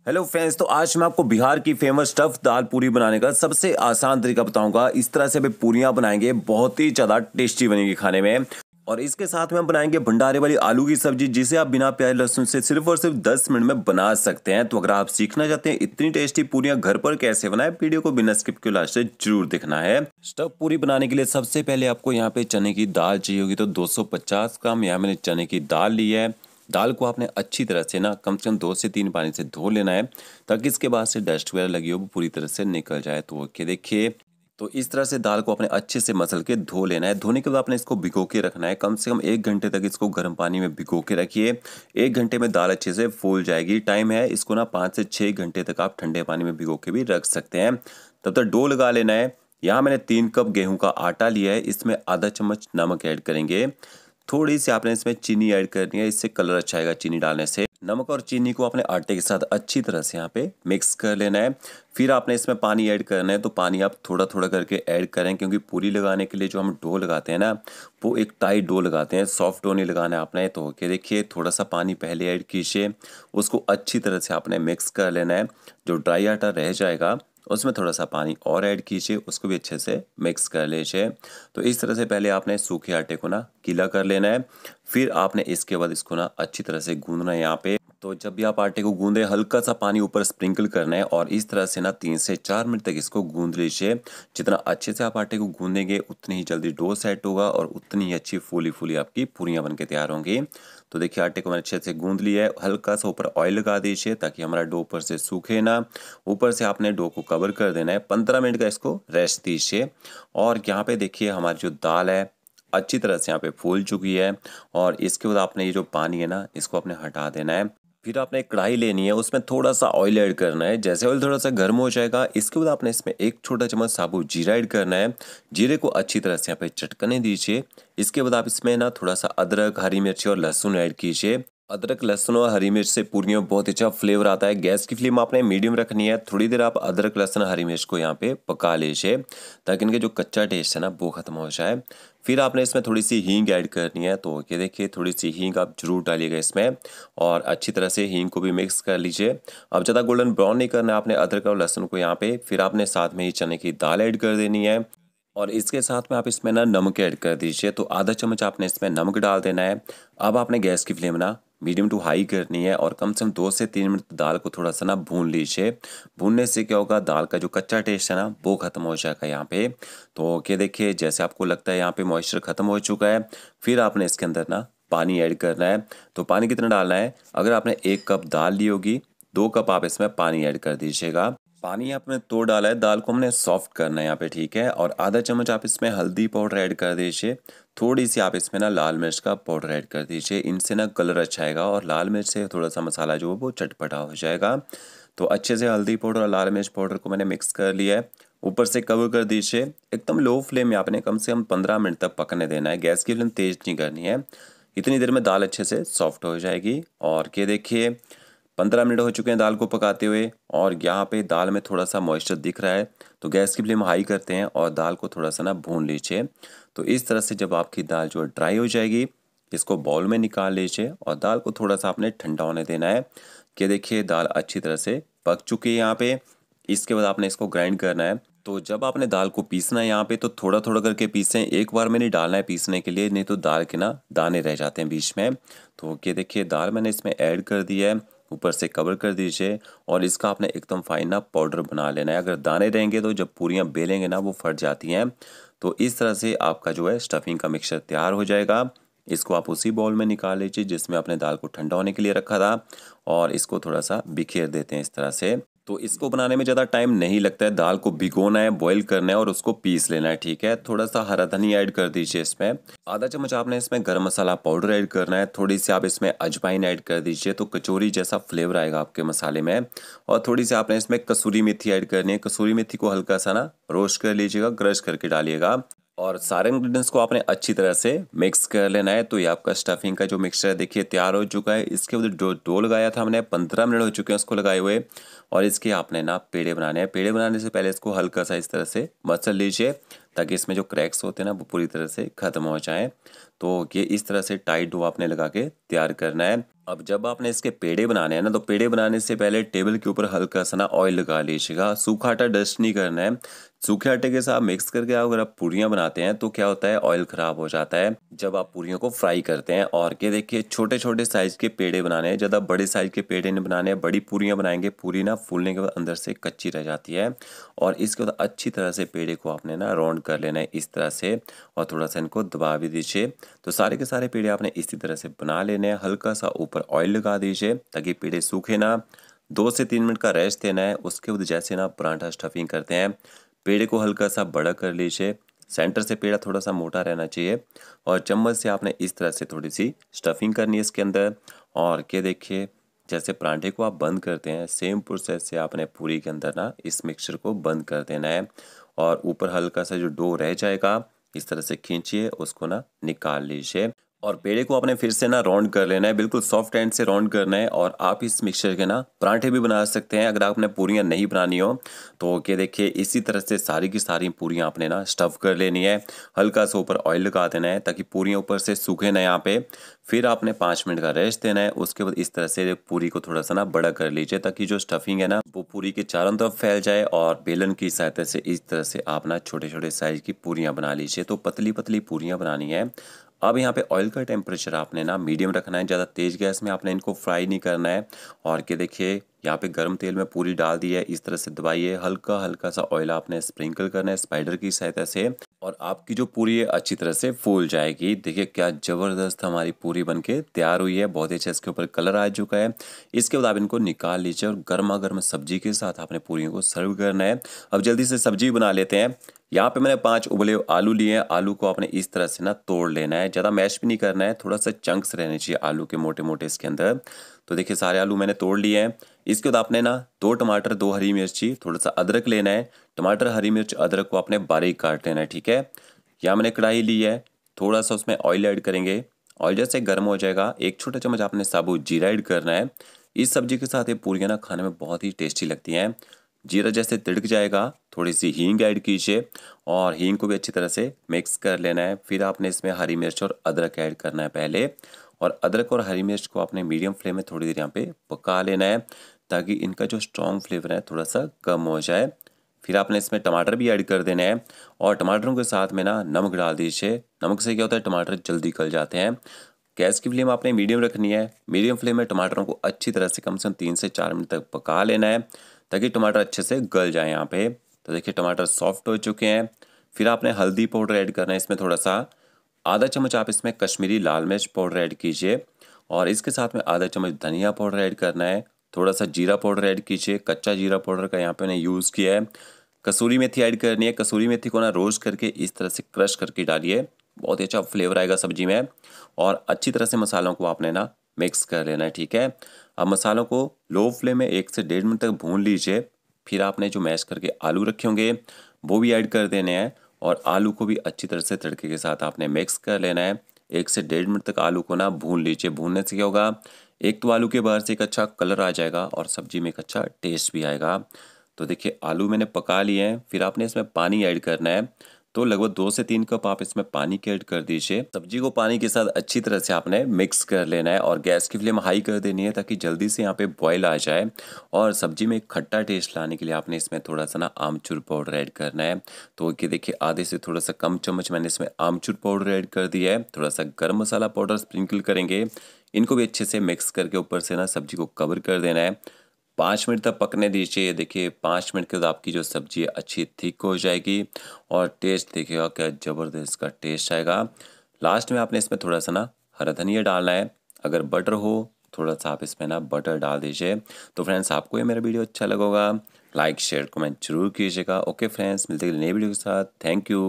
Hello friends, तो आज मैं आपको बिहार की फेमस स्टफ दाल पूरी बनाने का सबसे आसान तरीका बताऊंगा। इस तरह से अभी पूरियां बनाएंगे, बहुत ही ज़्यादा टेस्टी बनेगी खाने में। और इसके साथ में हम बनाएंगे भंडारे वाली आलू की सब्जी, जिसे आप बिना प्याज लहसुन से सिर्फ और सिर्फ 10 मिनट में बना सकते हैं। तो अगर आप सीखना चाहते हैं इतनी टेस्टी पूरियां घर पर कैसे बनाएं, वीडियो को बिना स्किप के लास्ट से जरूर देखना है। स्टफ पूरी बनाने के लिए सबसे पहले आपको यहाँ पे चने की दाल चाहिए होगी। तो 250 ग्राम यहाँ मैंने चने की दाल ली है। दाल को आपने अच्छी तरह से ना कम से कम 2 से 3 पानी से धो लेना है, ताकि इसके बाद से डस्ट वगैरह लगी हो वो पूरी तरह से निकल जाए। तो ओके, देखिए, तो इस तरह से दाल को आपने अच्छे से मसल के धो लेना है। धोने के बाद आपने इसको भिगो के रखना है, कम से कम 1 घंटे तक इसको गर्म पानी में भिगो के रखिए। 1 घंटे में दाल अच्छे से फूल जाएगी। टाइम है इसको ना 5 से 6 घंटे तक आप ठंडे पानी में भिगो के भी रख सकते हैं। तब तक डो लगा लेना है। यहाँ मैंने 3 कप गेहूं का आटा लिया है, इसमें आधा चम्मच नमक ऐड करेंगे। थोड़ी सी आपने इसमें चीनी ऐड करनी है, इससे कलर अच्छा आएगा चीनी डालने से। नमक और चीनी को आपने आटे के साथ अच्छी तरह से यहाँ पे मिक्स कर लेना है। फिर आपने इसमें पानी ऐड करना है। तो पानी आप थोड़ा थोड़ा करके ऐड करें, क्योंकि पूरी लगाने के लिए जो हम डो लगाते हैं ना, वो एक टाइट डो लगाते हैं, सॉफ्ट डो नहीं लगाना है आपने। तो ओके, देखिए, थोड़ा सा पानी पहले ऐड कीजिए, उसको अच्छी तरह से आपने मिक्स कर लेना है। जो ड्राई आटा रह जाएगा उसमें थोड़ा सा पानी और ऐड कीजिए, उसको भी अच्छे से मिक्स कर लीजिए। तो इस तरह से पहले आपने सूखे आटे को ना गीला कर लेना है। फिर आपने इसके बाद इसको ना अच्छी तरह से गूंदना है यहाँ पे। तो जब भी आप आटे को गूंदे, हल्का सा पानी ऊपर स्प्रिंकल करना है और इस तरह से ना 3 से 4 मिनट तक इसको गूंद लीजिए। जितना अच्छे से आप आटे को गूंदेंगे उतनी ही जल्दी डो सेट होगा और उतनी ही अच्छी फूली फूली आपकी पूरियां बनके तैयार होंगी। तो देखिए, आटे को मैंने अच्छे से गूंद लिया है। हल्का सा ऊपर ऑयल लगा दीजिए ताकि हमारा डो ऊपर से सूखे ना। ऊपर से आपने डो को कवर कर देना है। 15 मिनट का इसको रेस्ट दीजिए। और यहाँ पे देखिए, हमारी जो दाल है अच्छी तरह से यहाँ पे फूल चुकी है। और इसके बाद आपने ये जो पानी है ना, इसको आपने हटा देना है। फिर आपने एक कढ़ाई लेनी है, उसमें थोड़ा सा ऑयल ऐड करना है। जैसे ऑयल थोड़ा सा गर्म हो जाएगा, इसके बाद आपने इसमें 1 छोटा चम्मच साबुत जीरा ऐड करना है। जीरे को अच्छी तरह से यहाँ पे चटकने दीजिए। इसके बाद आप इसमें ना थोड़ा सा अदरक, हरी मिर्ची और लहसुन ऐड कीजिए। अदरक, लहसुन और हरी मिर्च से पूरियों में बहुत अच्छा फ्लेवर आता है। गैस की फ्लेम आपने मीडियम रखनी है। थोड़ी देर आप अदरक, लहसुन, हरी मिर्च को यहाँ पे पका लीजिए, ताकि इनके जो कच्चा टेस्ट है ना वो खत्म हो जाए। फिर आपने इसमें थोड़ी सी हींग ऐड करनी है। तो ये देखिए, थोड़ी सी हींग आप जरूर डालिएगा इसमें और अच्छी तरह से हींग को भी मिक्स कर लीजिए। अब ज़्यादा गोल्डन ब्राउन नहीं करना है आपने अदरक और लहसुन को यहाँ पे। फिर आपने साथ में ही चने की दाल ऐड कर देनी है और इसके साथ में आप इसमें ना नमक ऐड कर दीजिए। तो आधा चम्मच आपने इसमें नमक डाल देना है। अब आपने गैस की फ्लेम ना मीडियम टू हाई करनी है और कम से कम 2 से 3 मिनट दाल को थोड़ा सा ना भून लीजिए। भूनने से क्या होगा, दाल का जो कच्चा टेस्ट है ना वो खत्म हो जाएगा यहाँ पे। तो ये देखिए, जैसे आपको लगता है यहाँ पे मॉइस्चर खत्म हो चुका है, फिर आपने इसके अंदर ना पानी ऐड करना है। तो पानी कितना डालना है, अगर आपने 1 कप दाल ली होगी, 2 कप आप इसमें पानी ऐड कर दीजिएगा। पानी आपने तो डाला है, दाल को हमने सॉफ्ट करना है यहाँ पे, ठीक है। और आधा चम्मच आप इसमें हल्दी पाउडर ऐड कर दीजिए। थोड़ी सी आप इसमें ना लाल मिर्च का पाउडर ऐड कर दीजिए। इनसे ना कलर अच्छा आएगा और लाल मिर्च से थोड़ा सा मसाला जो है वो चटपटा हो जाएगा। तो अच्छे से हल्दी पाउडर और लाल मिर्च पाउडर को मैंने मिक्स कर लिया है। ऊपर से कवर कर दीजिए। एकदम लो फ्लेम में आपने कम से कम 15 मिनट तक पकने देना है। गैस की फ्लेम तेज़ नहीं करनी है। इतनी देर में दाल अच्छे से सॉफ्ट हो जाएगी। और ये देखिए, 15 मिनट हो चुके हैं दाल को पकाते हुए और यहाँ पे दाल में थोड़ा सा मॉइस्चर दिख रहा है। तो गैस की फ्लेम हाई करते हैं और दाल को थोड़ा सा ना भून लीजिए। तो इस तरह से जब आपकी दाल जो है ड्राई हो जाएगी, इसको बाउल में निकाल लीजिए और दाल को थोड़ा सा आपने ठंडा होने देना है। कि देखिए, दाल अच्छी तरह से पक चुकी है यहाँ पे। इसके बाद आपने इसको ग्राइंड करना है। तो जब आपने दाल को पीसना है यहाँ पे, तो थोड़ा थोड़ा करके पीसें, एक बार में नहीं डालना है पीसने के लिए, नहीं तो दाल के ना दाने रह जाते हैं बीच में। तो ये देखिए, दाल मैंने इसमें ऐड कर दी है। ऊपर से कवर कर दीजिए और इसका आपने एकदम फाइन ना पाउडर बना लेना है। अगर दाने रहेंगे तो जब पूरियाँ बेलेंगे ना वो फट जाती हैं। तो इस तरह से आपका जो है स्टफिंग का मिक्सचर तैयार हो जाएगा। इसको आप उसी बाउल में निकाल लीजिए जिसमें आपने दाल को ठंडा होने के लिए रखा था और इसको थोड़ा सा बिखेर देते हैं इस तरह से। तो इसको बनाने में ज़्यादा टाइम नहीं लगता है। दाल को भिगोना है, बॉईल करना है और उसको पीस लेना है, ठीक है। थोड़ा सा हरा धनिया ऐड कर दीजिए इसमें। आधा चम्मच आपने इसमें गरम मसाला पाउडर ऐड करना है। थोड़ी सी आप इसमें अजवाइन ऐड कर दीजिए, तो कचौरी जैसा फ्लेवर आएगा आपके मसाले में। और थोड़ी सी आपने इसमें कसूरी मेथी ऐड करनी है। कसूरी मेथी को हल्का सा ना रोस्ट कर लीजिएगा, क्रश करके डालिएगा। और सारे इंग्रेडिएंट्स को आपने अच्छी तरह से मिक्स कर लेना है। तो ये आपका स्टफिंग का जो मिक्सचर है देखिए तैयार हो चुका है। इसके ऊपर जो डो लगाया था हमने 15 मिनट हो चुके हैं उसको लगाए हुए। और इसके आपने ना पेड़े बनाने हैं। पेड़े बनाने से पहले इसको हल्का सा इस तरह से मसल लीजिए ताकि इसमें जो क्रैक्स होते हैं ना वो पूरी तरह से ख़त्म हो जाएं। तो ये इस तरह से टाइट डो आपने लगा के तैयार करना है। अब जब आपने इसके पेड़े बनाने हैं ना, तो पेड़े बनाने से पहले टेबल के ऊपर हल्का सा ना ऑयल लगा लीजिएगा। सूखा आटा डस्ट नहीं करना है। सूखे आटे के साथ मिक्स करके अगर आप पूरियां बनाते हैं तो क्या होता है, ऑयल खराब हो जाता है जब आप पूरियों को फ्राई करते हैं। और ये देखिए छोटे छोटे साइज के पेड़े बनाने हैं, ज़्यादा बड़े साइज के पेड़े नहीं बनाने हैं। बड़ी पूरियां बनाएंगे, पूरी ना फूलने के बाद अंदर से कच्ची रह जाती है। और इसके बाद अच्छी तरह से पेड़े को आपने ना राउंड कर लेना है इस तरह से, और थोड़ा सा इनको दबा भी दीजिए। तो सारे के सारे पेड़े आपने इसी तरह से बना लेने हैं। हल्का सा ऊपर ऑयल लगा दीजिए ताकि पेड़े सूखे ना। 2 से 3 मिनट का रेस्ट देना है। उसके बाद जैसे ना पराठा स्टफिंग करते हैं, पेड़े को हल्का सा बड़ा कर लीजिए। सेंटर से पेड़ा थोड़ा सा मोटा रहना चाहिए। और चम्मच से आपने इस तरह से थोड़ी सी स्टफिंग करनी है इसके अंदर। और क्या देखिए जैसे पराठे को आप बंद करते हैं, सेम प्रोसेस से आपने पूरी के अंदर ना इस मिक्सचर को बंद कर देना है। और ऊपर हल्का सा जो डो रह जाएगा इस तरह से खींचिए, उसको ना निकाल लीजिए। और पेड़े को आपने फिर से ना राउंड कर लेना है, बिल्कुल सॉफ्ट एंड से राउंड करना है। और आप इस मिक्सचर के ना पराठे भी बना सकते हैं अगर आपने पूरियां नहीं बनानी हो तो। क्या देखिए इसी तरह से सारी की सारी पूरियां आपने ना स्टफ कर लेनी है। हल्का सा ऊपर ऑयल लगा देना है ताकि पूरियां ऊपर से सूखे ना यहाँ पे। फिर आपने 5 मिनट का रेस्ट देना है। उसके बाद इस तरह से पूरी को थोड़ा सा ना बड़ा कर लीजिए ताकि जो स्टफिंग है ना वो पूरी के चारों तरफ फैल जाए। और बेलन की सहायता से इस तरह से आप ना छोटे छोटे साइज की पूरियां बना लीजिए। तो पतली पतली पूरियां बनानी है। अब यहाँ पे ऑयल का टेम्परेचर आपने ना मीडियम रखना है, ज़्यादा तेज़ गैस में आपने इनको फ्राई नहीं करना है। और कि देखिए यहाँ पे गर्म तेल में पूरी डाल दी है, इस तरह से दबाइए। हल्का हल्का सा ऑयल आपने स्प्रिंकल करना है स्पाइडर की सहायता से। और आपकी जो पूरी है अच्छी तरह से फूल जाएगी। देखिए क्या ज़बरदस्त हमारी पूरी बनके तैयार हुई है, बहुत ही अच्छा इसके ऊपर कलर आ चुका है। इसके बाद आप इनको निकाल लीजिए और गर्मा गर्म सब्जी के साथ आपने पूरियों को सर्व करना है। अब जल्दी से सब्जी बना लेते हैं। यहाँ पे मैंने 5 उबले आलू लिए हैं। आलू को आपने इस तरह से ना तोड़ लेना है, ज़्यादा मैश भी नहीं करना है, थोड़ा सा चंक्स रहने चाहिए आलू के मोटे मोटे इसके अंदर। तो देखिए सारे आलू मैंने तोड़ लिए हैं। इसके बाद आपने ना 2 टमाटर, 2 हरी मिर्ची, थोड़ा सा अदरक लेना है। टमाटर, हरी मिर्च, अदरक को आपने बारीक काट लेना है, ठीक है। यहाँ मैंने कढ़ाई ली है, थोड़ा सा उसमें ऑयल ऐड करेंगे। ऑयल जैसे गर्म हो जाएगा 1 छोटा चम्मच आपने साबुत जीरा ऐड करना है। इस सब्जी के साथ ये पूरियाँ ना खाने में बहुत ही टेस्टी लगती हैं। जीरा जैसे तिड़क जाएगा थोड़ी सी हींग ऐड कीजिए और हींग को भी अच्छी तरह से मिक्स कर लेना है। फिर आपने इसमें हरी मिर्च और अदरक ऐड करना है पहले। और अदरक और हरी मिर्च को आपने मीडियम फ्लेम में थोड़ी देर यहाँ पे पका लेना है ताकि इनका जो स्ट्रॉन्ग फ्लेवर है थोड़ा सा कम हो जाए। फिर आपने इसमें टमाटर भी ऐड कर देना है। और टमाटरों के साथ में ना नमक डाल दीजिए। नमक से क्या होता है, टमाटर जल्दी गल जाते हैं। गैस की फ्लेम आपने मीडियम रखनी है। मीडियम फ्लेम में टमाटरों को अच्छी तरह से कम 3 से 4 मिनट तक पका लेना है ताकि टमाटर अच्छे से गल जाए यहाँ पे। तो देखिए टमाटर सॉफ्ट हो चुके हैं। फिर आपने हल्दी पाउडर ऐड करना है इसमें थोड़ा सा, आधा चम्मच आप इसमें कश्मीरी लाल मिर्च पाउडर ऐड कीजिए। और इसके साथ में आधा चम्मच धनिया पाउडर ऐड करना है। थोड़ा सा जीरा पाउडर ऐड कीजिए, कच्चा जीरा पाउडर का यहाँ पे मैंने यूज़ किया है। कसूरी मेथी ऐड करनी है। कसूरी मेथी को ना रोस्ट करके इस तरह से क्रश करके डालिए, बहुत ही अच्छा फ्लेवर आएगा सब्जी में। और अच्छी तरह से मसालों को आपने ना मिक्स कर लेना है, ठीक है। अब मसालों को लो फ्लेम में 1 से 1.5 मिनट तक भून लीजिए। फिर आपने जो मैश करके आलू रखे होंगे वो भी ऐड कर देने हैं। और आलू को भी अच्छी तरह से तड़के के साथ आपने मिक्स कर लेना है। 1 से 1.5 मिनट तक आलू को ना भून लीजिए। भूनने से क्या होगा, एक तो आलू के बाहर से एक अच्छा कलर आ जाएगा और सब्जी में एक अच्छा टेस्ट भी आएगा। तो देखिए आलू मैंने पका लिए हैं। फिर आपने इसमें पानी ऐड करना है। तो लगभग 2 से 3 कप आप इसमें पानी के ऐड कर दीजिए। सब्जी को पानी के साथ अच्छी तरह से आपने मिक्स कर लेना है और गैस की फ्लेम हाई कर देनी है ताकि जल्दी से यहाँ पे बॉईल आ जाए। और सब्जी में एक खट्टा टेस्ट लाने के लिए आपने इसमें थोड़ा सा ना आमचूर पाउडर ऐड करना है। तो कि देखिए आधे से थोड़ा सा कम चम्मच मैंने इसमें आमचूर पाउडर ऐड कर दिया है। थोड़ा सा गर्म मसाला पाउडर स्प्रिंकल करेंगे। इनको भी अच्छे से मिक्स करके ऊपर से ना सब्जी को कवर कर देना है। 5 मिनट तक पकने दीजिए। देखिए 5 मिनट के बाद आपकी जो सब्जी है अच्छी थिक हो जाएगी और टेस्ट देखिएगा क्या ज़बरदस्त का टेस्ट आएगा। लास्ट में आपने इसमें थोड़ा सा ना हरा धनिया डालना है। अगर बटर हो थोड़ा सा आप इसमें ना बटर डाल दीजिए। तो फ्रेंड्स आपको ये मेरा वीडियो अच्छा लगा होगा, लाइक शेयर कमेंट जरूर कीजिएगा। ओके फ्रेंड्स, मिलते हैं नई वीडियो के साथ। Thank you.